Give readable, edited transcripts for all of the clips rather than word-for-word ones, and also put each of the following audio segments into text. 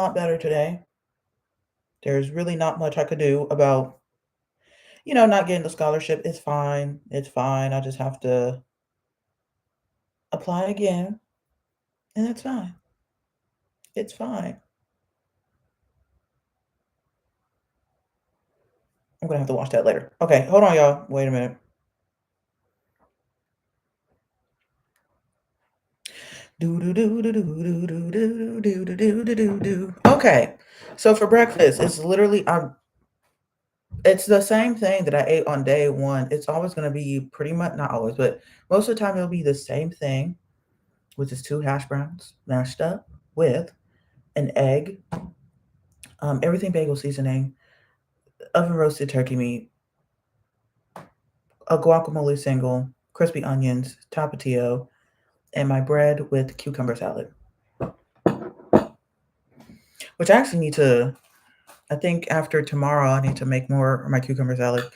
lot better today. There's really not much I could do about, not getting the scholarship. It's fine. It's fine. I just have to apply again, and that's fine. It's fine. I'm gonna have to watch that later. Okay, hold on, y'all. Wait a minute. Do do do do do do do do do do do do do do. Okay, so for breakfast, it's the same thing that I ate on day one. It's always gonna be pretty much, not always, but most of the time it'll be the same thing, which is two hash browns mashed up with an egg, everything bagel seasoning, oven roasted turkey meat, a guacamole single, crispy onions, tapatio, and my bread with cucumber salad. Which I actually need to. I think after tomorrow I need to make more of my cucumber salad.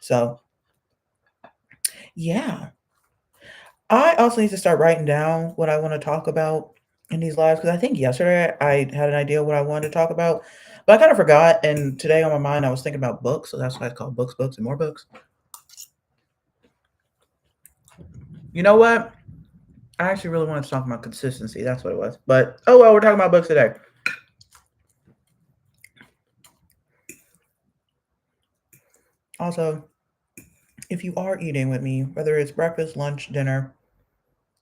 So yeah, I also need to start writing down what I want to talk about in these lives because I think yesterday I had an idea what I wanted to talk about, but I kind of forgot. And today on my mind I was thinking about books, so that's why it's called books, books, and more books. You know what? I actually really wanted to talk about consistency. That's what it was. But oh well, we're talking about books today. Also, if you are eating with me, whether it's breakfast, lunch, dinner,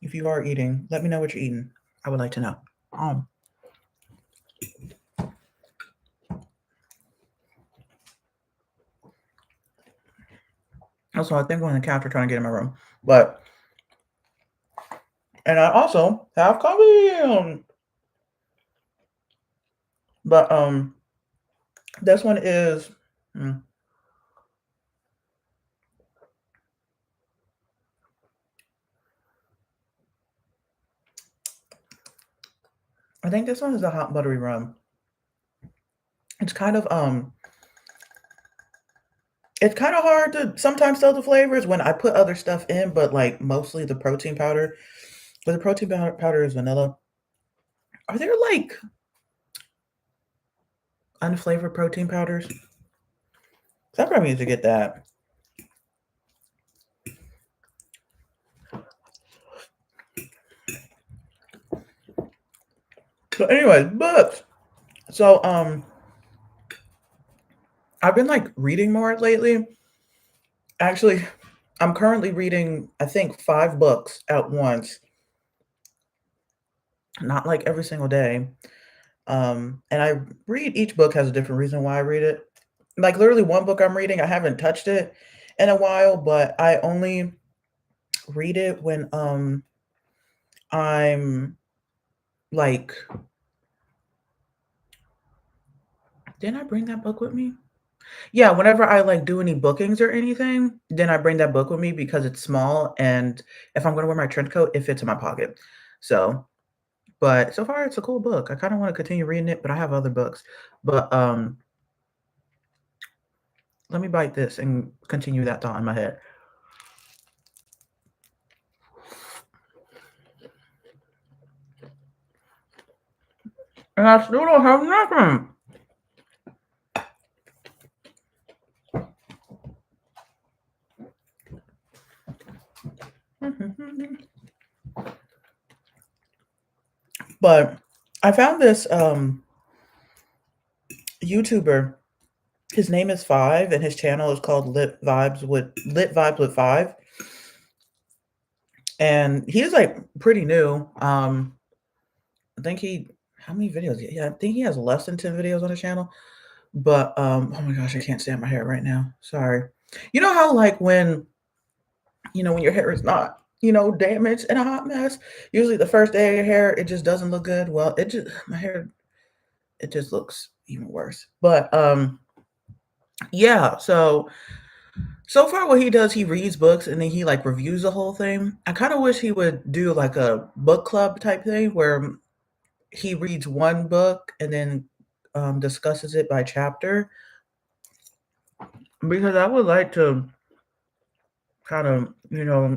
if you are eating, let me know what you're eating. I would like to know. Um, Also, I think one of the cats are trying to get in my room. And I also have coffee. But this one is. mm, I think this one is a hot buttery rum. It's kind of it's kind of hard to sometimes tell the flavors when I put other stuff in, but like mostly the protein powder. But the protein powder is vanilla. Are there like unflavored protein powders? So I probably need to get that. So, anyways, books. So, I've been like reading more lately. Actually, I'm currently reading, I think, 5 books at once, not like every single day. And I read each book has a different reason why I read it. Like literally one book I'm reading, I haven't touched it in a while, but I only read it when I'm like didn't I bring that book with me? Yeah, whenever I like do any bookings or anything, then I bring that book with me because it's small and if I'm gonna wear my trench coat, it fits in my pocket. So but so far it's a cool book. I kind of want to continue reading it, but I have other books. But let me bite this and continue that thought in my head. And I still don't have nothing. But I found this YouTuber. His name is Five, and his channel is called Lit Vibes with Five. And he's like pretty new. I think he how many videos? Yeah, I think he has less than 10 videos on his channel. But oh my gosh, I can't stand my hair right now. Sorry. You know how like when your hair is not, damaged and a hot mess, usually the first day of your hair it just doesn't look good. Well, it just my hair it just looks even worse. But yeah, so far what he does, he reads books and then he like reviews the whole thing. I kind of wish he would do like a book club type thing where he reads one book and then discusses it by chapter because I would like to kind of,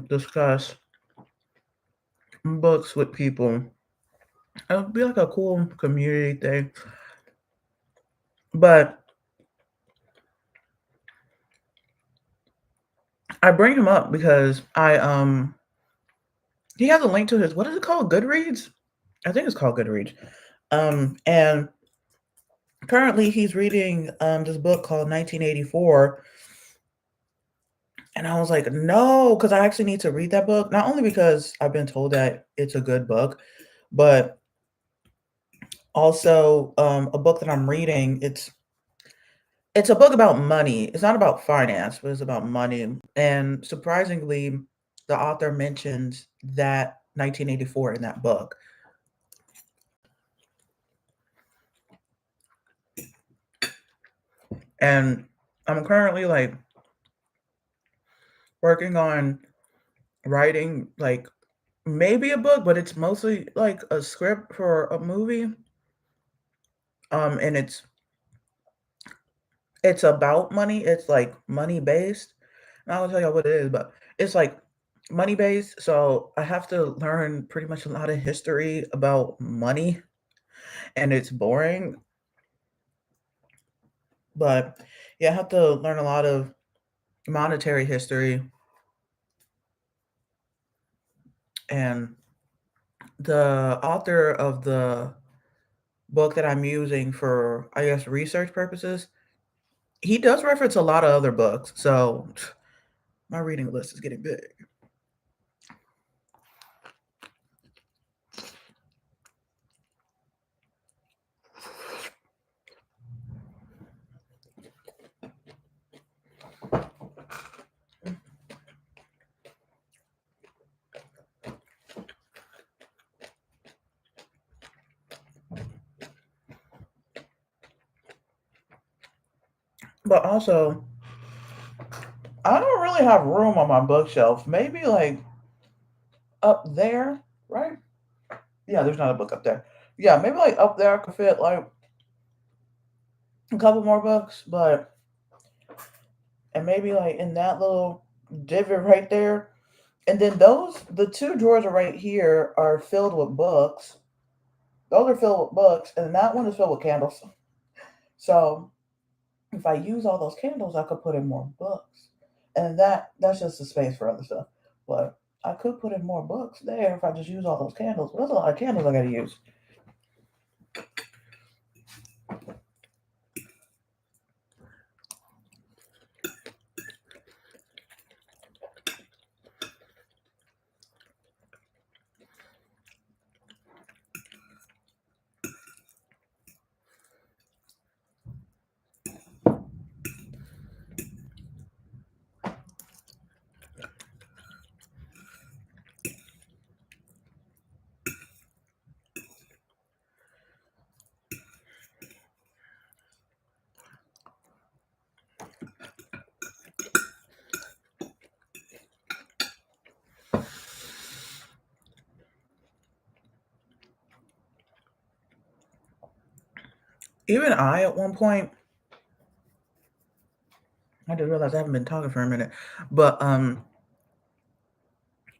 discuss books with people. It would be like a cool community thing. But I bring him up because he has a link to his, what is it called? Goodreads? I think it's called Goodreads. And currently he's reading this book called 1984. And I was like, no, because I actually need to read that book. Not only because I've been told that it's a good book, but also a book that I'm reading. It's a book about money. It's not about finance, but it's about money. And surprisingly, the author mentions that 1984 in that book. And I'm currently like working on writing like maybe a book, but it's mostly like a script for a movie. And it's about money. It's like money based. And I'll tell you what it is, but it's like money based. So I have to learn pretty much a lot of history about money, and it's boring. But yeah, I have to learn a lot of monetary history, and the author of the book that I'm using for, I guess, research purposes, he does reference a lot of other books. So my reading list is getting big. But also, I don't really have room on my bookshelf. Maybe like up there, right? Yeah, there's not a book up there. Yeah, maybe like up there I could fit like a couple more books, but and maybe like in that little divot right there. And then the two drawers are right here are filled with books. Those are filled with books, and that one is filled with candles. So if I use all those candles, I could put in more books, and that's just the space for other stuff. But I could put in more books there if I just use all those candles. But that's a lot of candles I got to use. Even I, at one point, I just realized I haven't been talking for a minute, but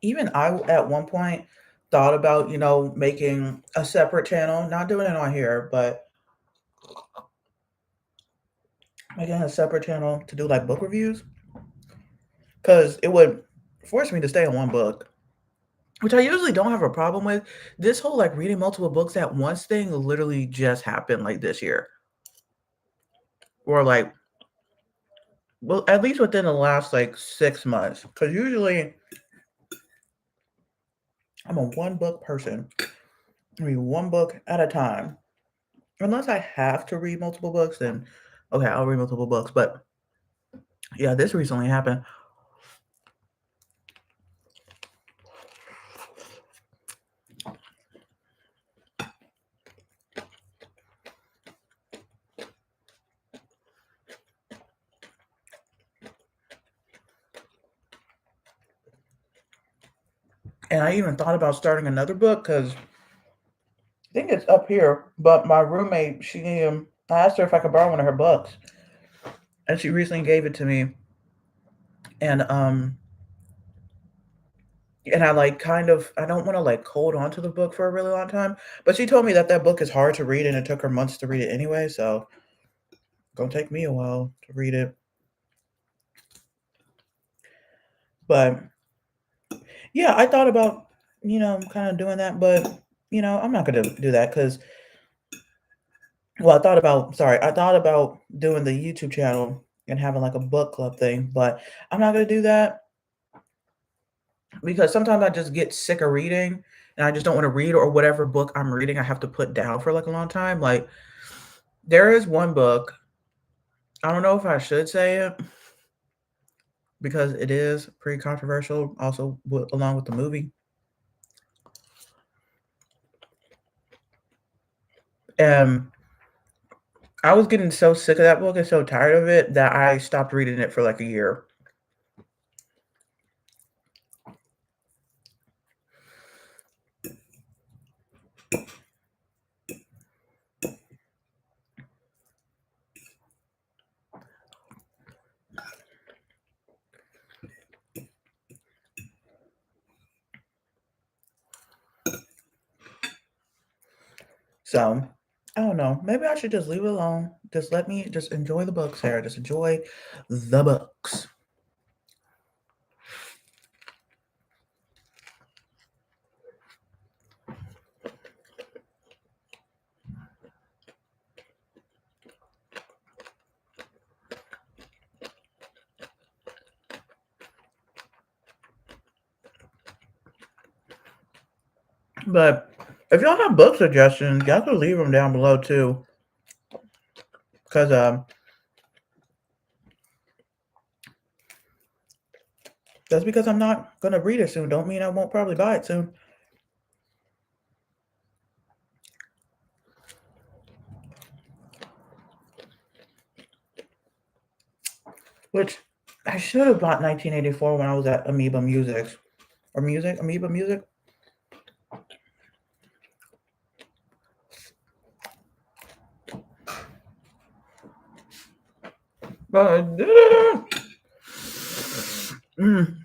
even I at one point thought about, making a separate channel, not doing it on here, but making a separate channel to do like book reviews because it would force me to stay on one book, which I usually don't have a problem with. This whole like reading multiple books at once thing literally just happened like this year, or like, well, at least within the last like 6 months. Because usually I'm a one book person. I read one book at a time. Unless I have to read multiple books, then okay, I'll read multiple books. But yeah, this recently happened. And I even thought about starting another book because I think it's up here. But my roommate, I asked her if I could borrow one of her books, and she recently gave it to me. And and I like I don't want to like hold on to the book for a really long time. But she told me that that book is hard to read, and it took her months to read it anyway. So gonna take me a while to read it. But yeah, I thought about, kind of doing that, but I'm not gonna do that because well, I thought about doing the YouTube channel and having like a book club thing, but I'm not gonna do that because sometimes I just get sick of reading and I just don't want to read or whatever book I'm reading, I have to put down for like a long time. Like there is one book, I don't know if I should say it because it is pretty controversial, also along with the movie. And I was getting so sick of that book and so tired of it that I stopped reading it for like a year. So I don't know. Maybe I should just leave it alone. Just let me just enjoy the books, Sarah. Just enjoy the books. But if y'all have book suggestions, y'all can leave them down below too. Cause just because I'm not gonna read it soon, don't mean I won't probably buy it soon. Which I should have bought 1984 when I was at Amoeba Music. Or Music? Amoeba Music? But I didn't. Mm.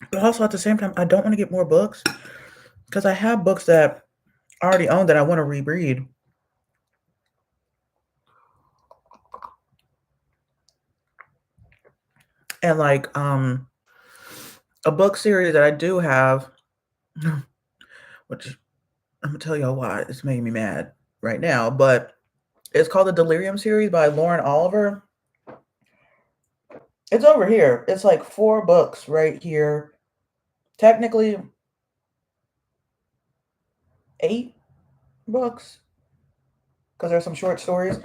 But also at the same time, I don't want to get more books because I have books that I already own that I want to reread. And like a book series that I do have, which I'm gonna tell y'all why it's making me mad right now, but it's called the Delirium series by Lauren Oliver. It's over here. It's like 4 books right here. Technically 8 books because there's some short stories.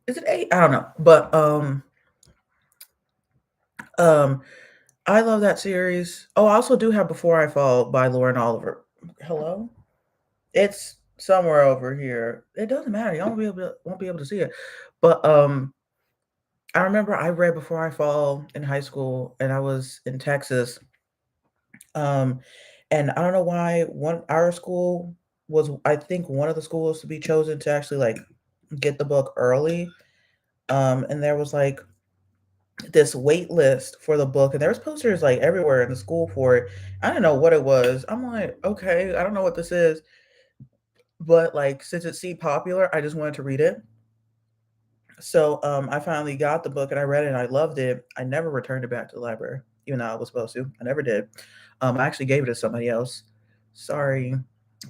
Is it 8? I don't know. But um I love that series. Oh, I also do have Before I Fall by Lauren Oliver. Hello? It's somewhere over here. It doesn't matter. Y'all won't be able to see it. But I remember I read Before I Fall in high school and I was in Texas. Um and I don't know why one our school was I think one of the schools to be chosen to actually like get the book early. And there was like this wait list for the book and there was posters like everywhere in the school for it. I didn't know what it was. I'm like, okay, I don't know what this is. But like since it seemed popular, I just wanted to read it. So I finally got the book and I read it and I loved it. I never returned it back to the library, even though I was supposed to. I never did. I actually gave it to somebody else. Sorry,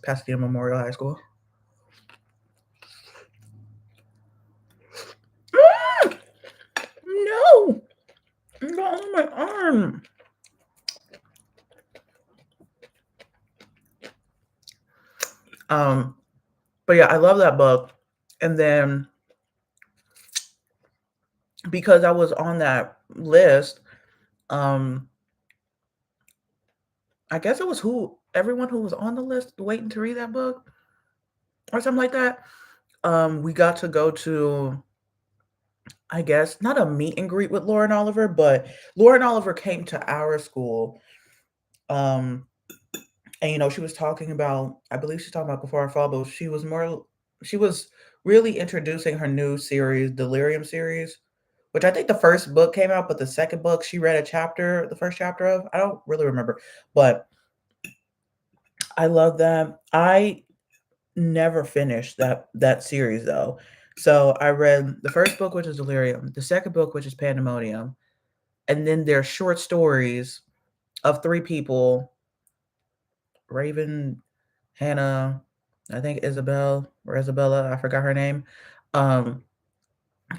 Pasadena Memorial High School. Ah! No, not on my arm. Um, but yeah, I love that book. And then because I was on that list, um, I guess it was who everyone who was on the list waiting to read that book or something like that. We got to go to, I guess, not a meet and greet with Lauren Oliver, but Lauren Oliver came to our school. Um, And, she was talking about, I believe she's talking about Before I Fall, but she was really introducing her new series, Delirium series, which I think the first book came out, but the second book she read the first chapter of. I don't really remember, but I love that. I never finished that series though. So I read the first book, which is Delirium, the second book, which is Pandemonium, and then there's short stories of three people: Raven, Hannah, I think Isabel or Isabella, I forgot her name. Um,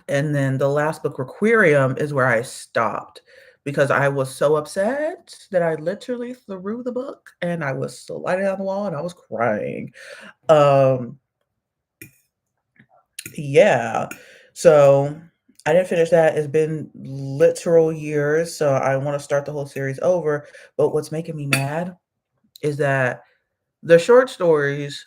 and then the last book, Requiem, is where I stopped because I was so upset that I literally threw the book and I was sliding down the wall and I was crying. Um, yeah. So I didn't finish that. It's been literal years, so I want to start the whole series over. But what's making me mad is that the short stories,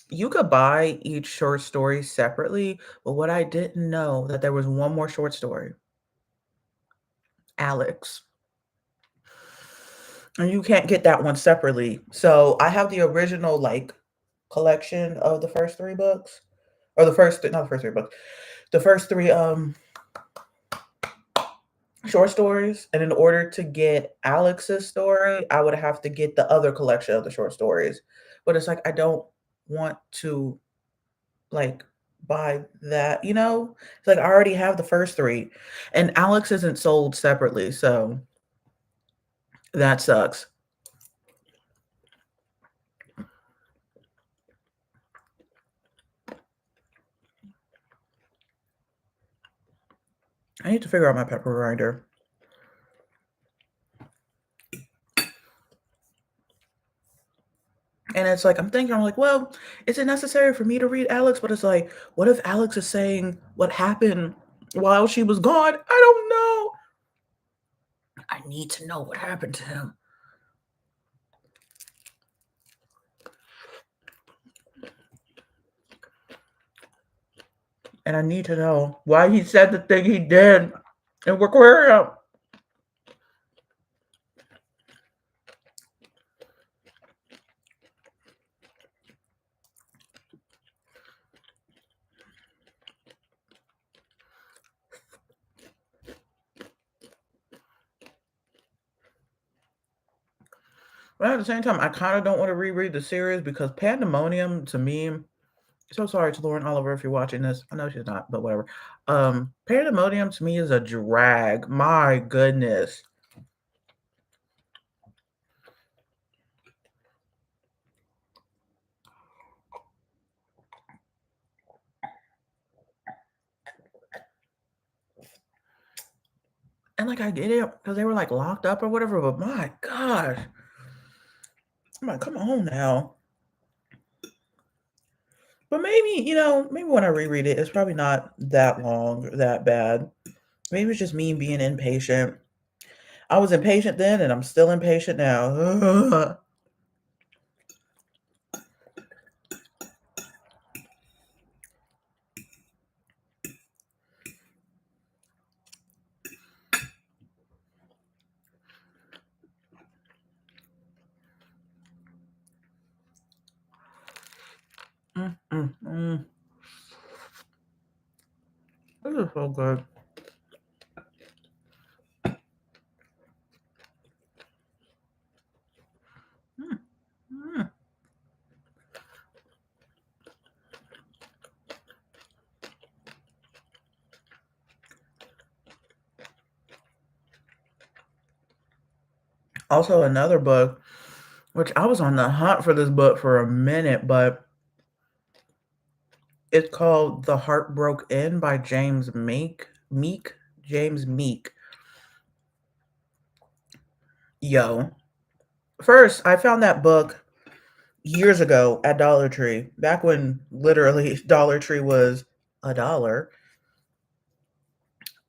you could buy each short story separately, but what I didn't know that there was one more short story, Alex. And you can't get that one separately. So I have the original like collection of the first three books. Or the first not the first three books. The first three short stories. And in order to get Alex's story, I would have to get the other collection of the short stories. But it's like I don't want to like buy that, you know? It's like I already have the first three. And Alex isn't sold separately, so that sucks. I need to figure out my pepper grinder. And it's like, I'm like, well, is it necessary for me to read Alex? But it's like, what if Alex is saying what happened while she was gone? I don't know. I need to know what happened to him. And I need to know why he said the thing he did in Aquarium. But at the same time, I kind of don't want to reread the series because Pandemonium to me, so sorry to Lauren Oliver if you're watching this. I know she's not, but whatever. Pandemonium to me is a drag. My goodness. And like I get it because they were like locked up or whatever, but my gosh. I'm like, come on now. But maybe, maybe when I reread it, it's probably not that long or that bad. Maybe it's just me being impatient. I was impatient then and I'm still impatient now. Mm, mm, mm. This is so good. Mm, mm. Also, another book, which I was on the hunt for this book for a minute, but it's called The Heart Broke In by James Meek. James Meek. Yo. First, I found that book years ago at Dollar Tree, back when literally Dollar Tree was a dollar.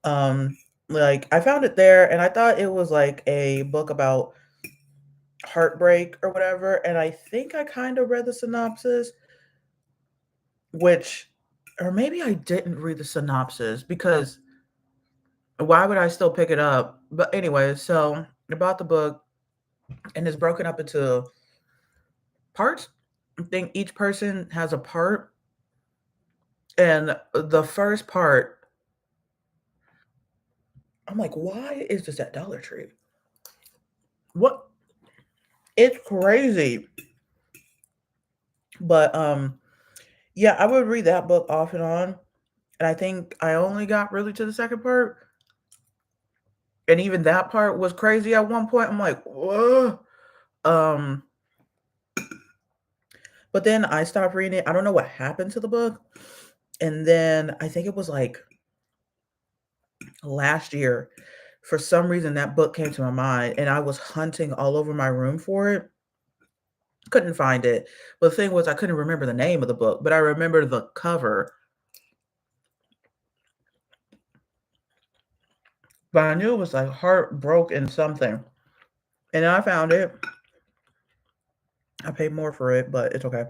Um, like I found it there and I thought it was like a book about heartbreak or whatever. And I think I kind of read the synopsis, which, or maybe I didn't read the synopsis because why would I still pick it up? But anyway, so about the book, and it's broken up into parts. I think each person has a part, and the first part, I'm like, why is this at Dollar Tree? What? It's crazy. But yeah, I would read that book off and on. And I think I only got really to the second part. And even that part was crazy at one point. I'm like, whoa. Um, but then I stopped reading it. I don't know what happened to the book. And then I think it was like last year, for some reason that book came to my mind and I was hunting all over my room for it. Couldn't find it. But the thing was I couldn't remember the name of the book, but I remember the cover. But I knew it was like heartbroken something. And then I found it. I paid more for it, but it's okay.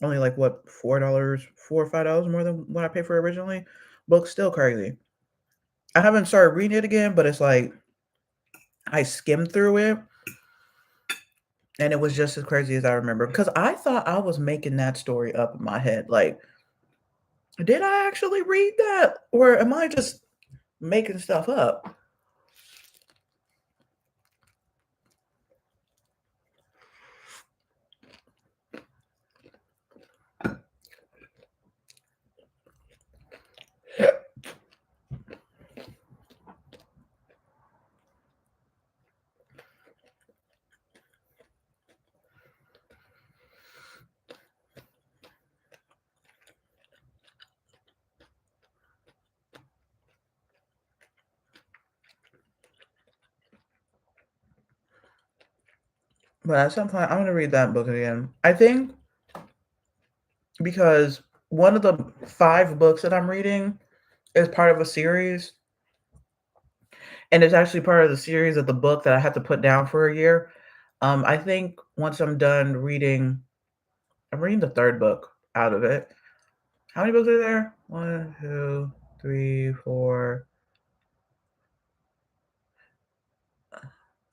Only like what, $4, $4 or $5 more than what I paid for it originally. Book's still crazy. I haven't started reading it again, but it's like I skimmed through it and it was just as crazy as I remember. Because I thought I was making that story up in my head. Like, did I actually read that? Or am I just making stuff up? But at some point, I'm going to read that book again. I think because one of the 5 books that I'm reading is part of a series. And it's actually part of the series of the book that I had to put down for a year. I think once I'm done reading, I'm reading the 3rd book out of it. How many books are there? 1, 2, 3, 4.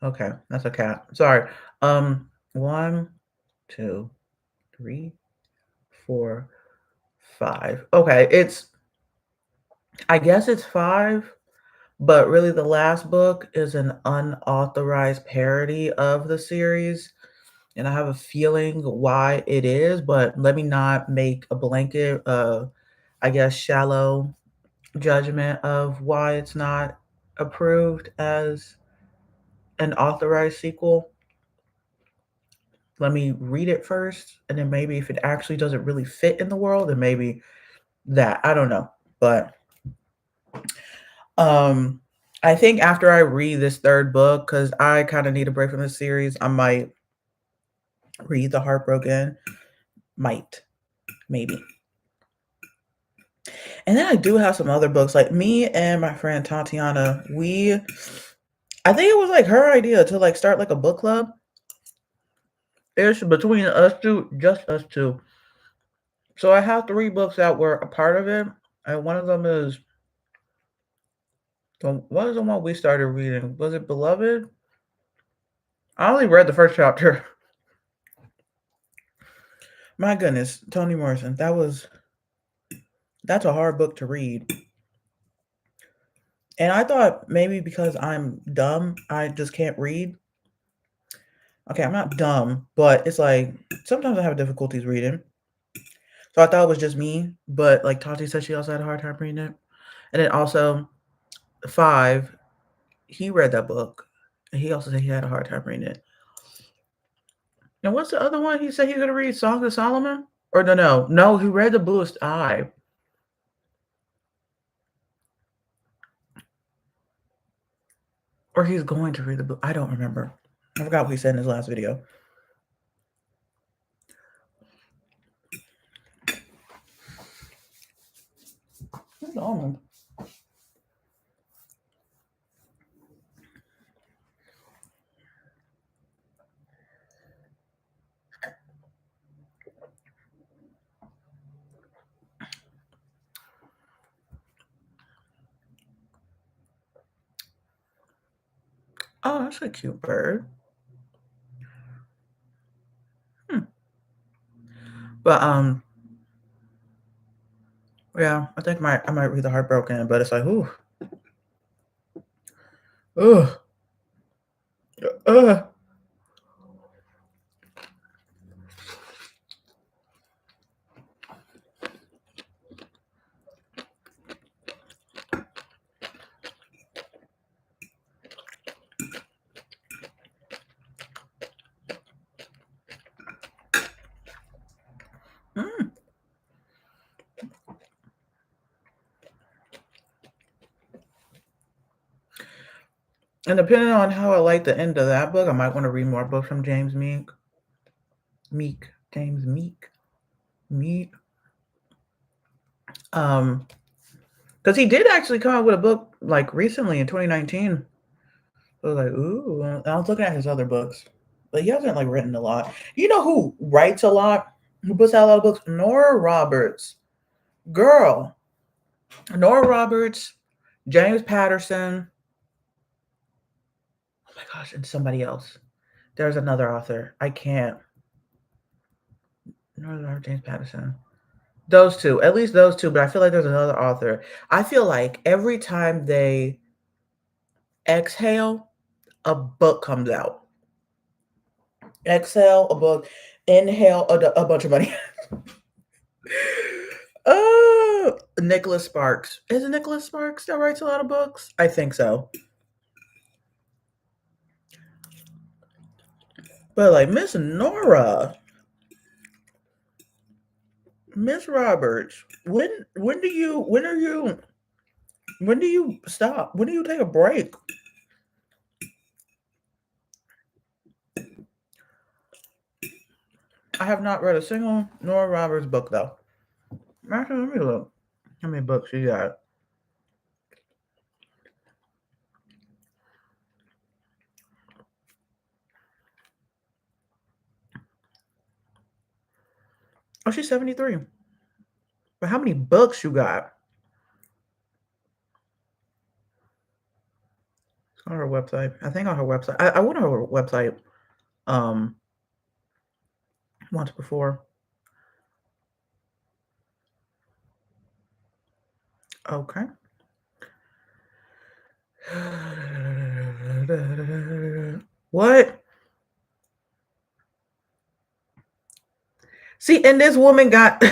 Okay, that's a cat. Sorry. 1, 2, 3, 4, 5. Okay, I guess it's 5, but really the last book is an unauthorized parody of the series. And I have a feeling why it is, but let me not make a blanket, I guess, shallow judgment of why it's not approved as an authorized sequel. Let me read it first, and then maybe if it actually doesn't really fit in the world, then maybe that. I don't know. But um I think after I read this 3rd book, because I kind of need a break from this series, I might read The Heartbroken. Might, maybe. And then I do have some other books. Like me and my friend Tatiana, I think it was like her idea to like start like a book club. It's between us two, just us two. So I have 3 books that were a part of it, and one of them is what is the one we started reading? Was it Beloved? I only read the first chapter. My goodness, Toni Morrison. That's a hard book to read. And I thought maybe because I'm dumb, I just can't read. Okay, I'm not dumb, but it's like sometimes I have difficulties reading. So I thought it was just me, but like Tati said, she also had a hard time reading it. And then also 5, he read that book, and he also said he had a hard time reading it. And what's the other one? He said he's gonna read Song of Solomon, or no, he read The Bluest Eye, or he's going to read the book. I don't remember. I forgot what he said in his last video. Where's the almond? Oh, that's a cute bird. But yeah, I think I might read The Heartbroken, but it's like, ooh, ugh, ugh. Mm. And depending on how I like the end of that book, I might want to read more books from James Meek. James Meek, Meek. Um, because he did actually come out with a book like recently in 2019. I was like, ooh. And I was looking at his other books, but he hasn't like written a lot. You know who writes a lot? Who puts out a lot of books? Nora Roberts. Girl, Nora Roberts, James Patterson. Oh my gosh, and somebody else. There's another author. I can't. Nora James Patterson. Those two, at least those two. But I feel like there's another author. I feel like every time they exhale, a book comes out. Exhale, a book. Inhale, a bunch of money. Oh, Nicholas Sparks. Is it Nicholas Sparks that writes a lot of books? I think so. But like Miss Roberts, when do you stop? When do you take a break? I have not read a single Nora Roberts book though. Actually, let me look. How many books she got? Oh, she's 73. But how many books you got? On her website. I think on her website. I went on her website um once before. Okay. What? See, and this woman got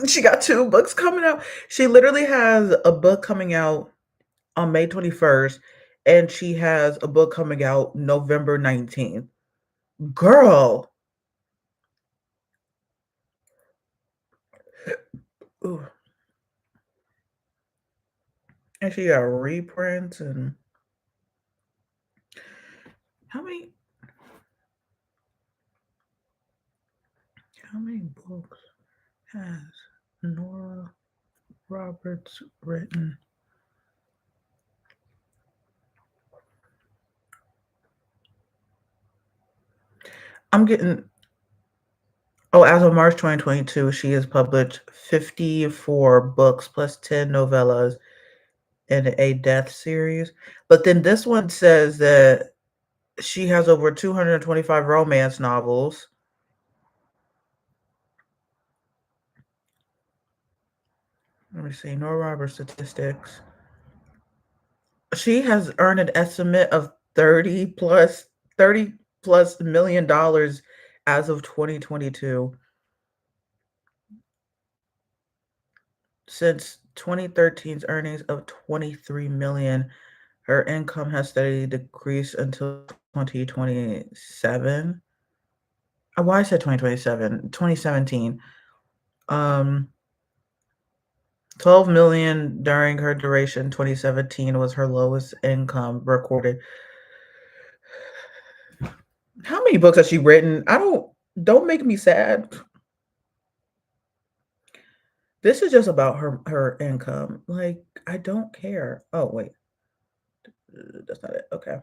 she got two books coming out. She literally has a book coming out on May 21st, and she has a book coming out November 19th. Girl. Ooh. And she got reprints and how many how many books has Nora Roberts written? I'm getting as of March 2022, she has published 54 books plus 10 novellas and a death series. But then this one says that she has over 225 romance novels. Let me see, Nora Roberts statistics. She has earned an estimate of 30 plus $1 million as of 2022. Since 2013's earnings of 23 million, her income has steadily decreased until 2027. Why I said 2027? 2017. 12 million during her duration. 2017 was her lowest income recorded. How many books has she written? Don't make me sad. This is just about her income. Like, I don't care. Oh, wait. That's not it. Okay.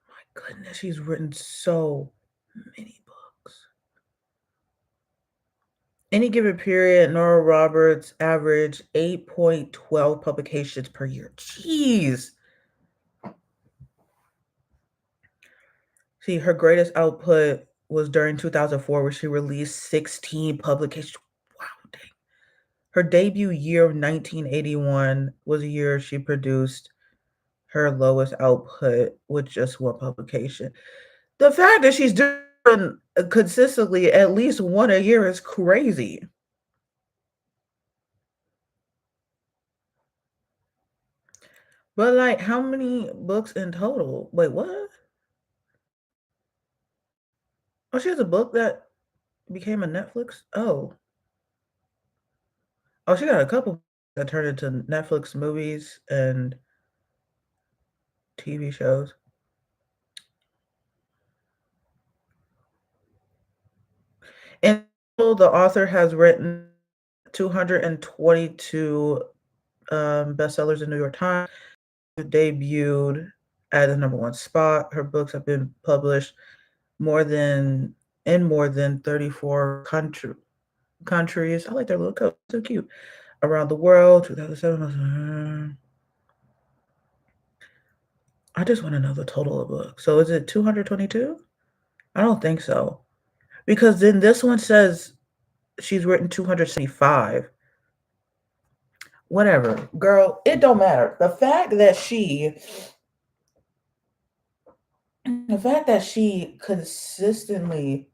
My goodness, she's written so many books. Any given period, Nora Roberts averaged 8.12 publications per year. Jeez. See, her greatest output was during 2004 where she released 16 publications. Wow, dang. Her debut year of 1981 was a year she produced her lowest output with just one publication. The fact that she's doing consistently at least one a year is crazy. But like, how many books in total? Wait, what? Oh, she has a book that became a Netflix. Oh, she got a couple that turned into Netflix movies and TV shows. In total, the author has written 222 bestsellers in New York Times. Debuted at the number one spot. Her books have been published more than in more than 34 countries. I like their little coat, so cute. Around the world, 2007. I just want to know the total of books. So is it 222? I don't think so. Because then this one says she's written 275. Whatever. Girl, it don't matter. The fact that she consistently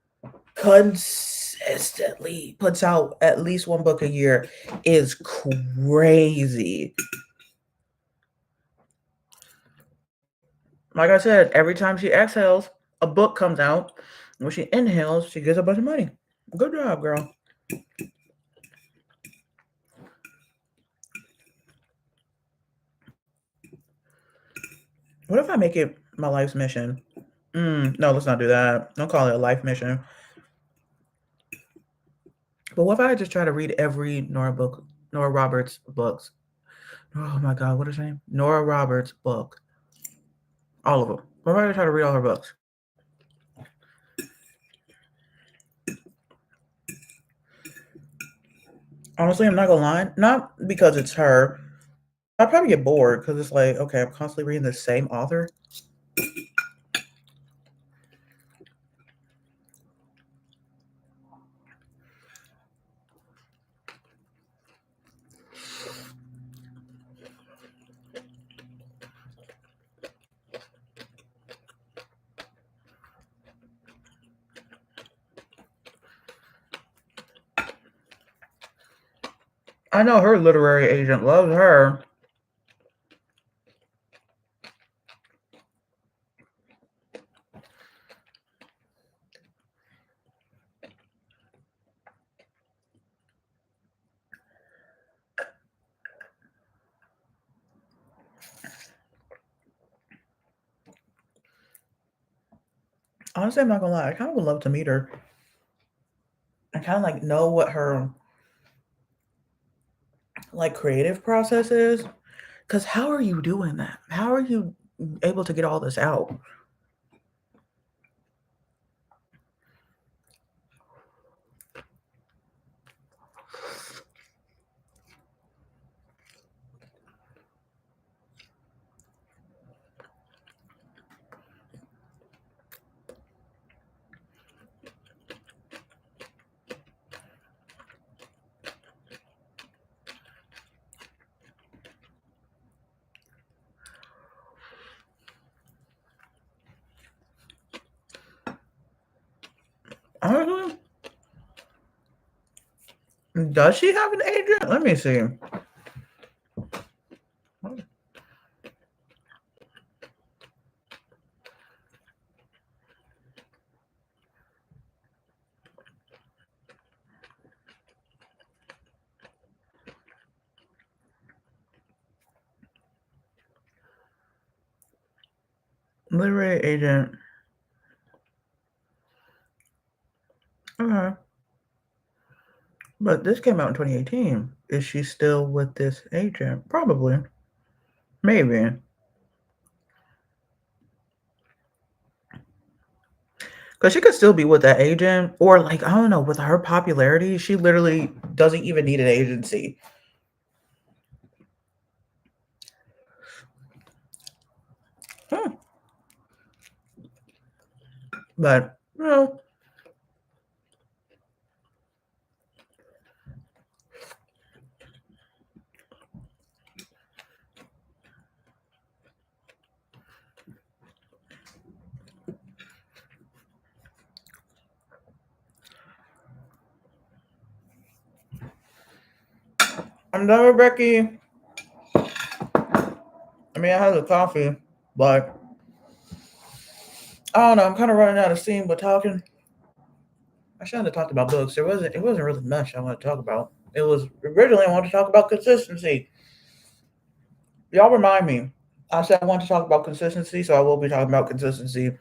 puts out at least one book a year is crazy. Like I said, every time she exhales, a book comes out. When she inhales, she gets a bunch of money. Good job, girl. What if I make it my life's mission? No, let's not do that. Don't call it a life mission. But what if I just try to read every Nora Roberts books? Oh my God, what is her name? Nora Roberts book. All of them. What if I try to read all her books? Honestly, I'm not gonna lie. Not because it's her. I'd probably get bored because it's like, okay, I'm constantly reading the same author. I know her literary agent loves her. Honestly, I'm not gonna lie. I kind of would love to meet her. I kind of like know what her like creative process is. Cause how are you doing that? How are you able to get all this out? Honestly, does she have an agent? Let me see. Literary agent. Okay. But this came out in 2018. Is she still with this agent? Probably. Maybe. Because she could still be with that agent. Or, like, I don't know, with her popularity, she literally doesn't even need an agency. Hmm. But, you know. I'm done with Becky. I mean, I had the coffee, but I don't know. I'm kind of running out of steam with talking. I shouldn't have talked about books. It wasn't really much I wanted to talk about. It was originally I wanted to talk about consistency. Y'all remind me. I said I want to talk about consistency, so I will be talking about consistency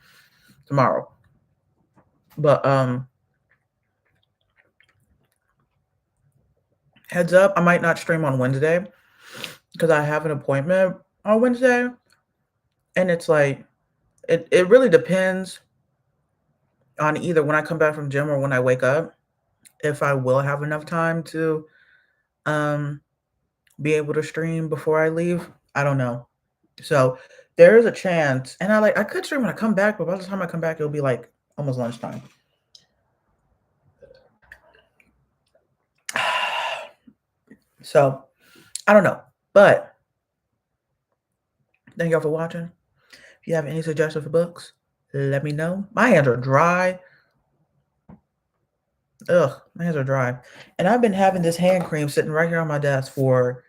tomorrow. But heads up, I might not stream on Wednesday because I have an appointment on Wednesday, and it's like it really depends on either when I come back from gym or when I wake up if I will have enough time to um be able to stream before I leave. I don't know. So there is a chance, and I could stream when I come back, but by the time I come back, it'll be like almost lunchtime. So I don't know, but thank y'all for watching. If you have any suggestions for books, let me know. My hands are dry. Ugh, my hands are dry, and I've been having this hand cream sitting right here on my desk for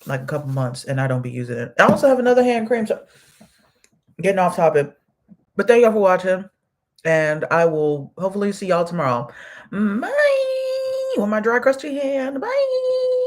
like a couple months, and I don't be using it. I also have another hand cream. So getting off topic, but thank y'all for watching. And I will hopefully see y'all tomorrow. Bye. With my dry, crusty hand. Bye.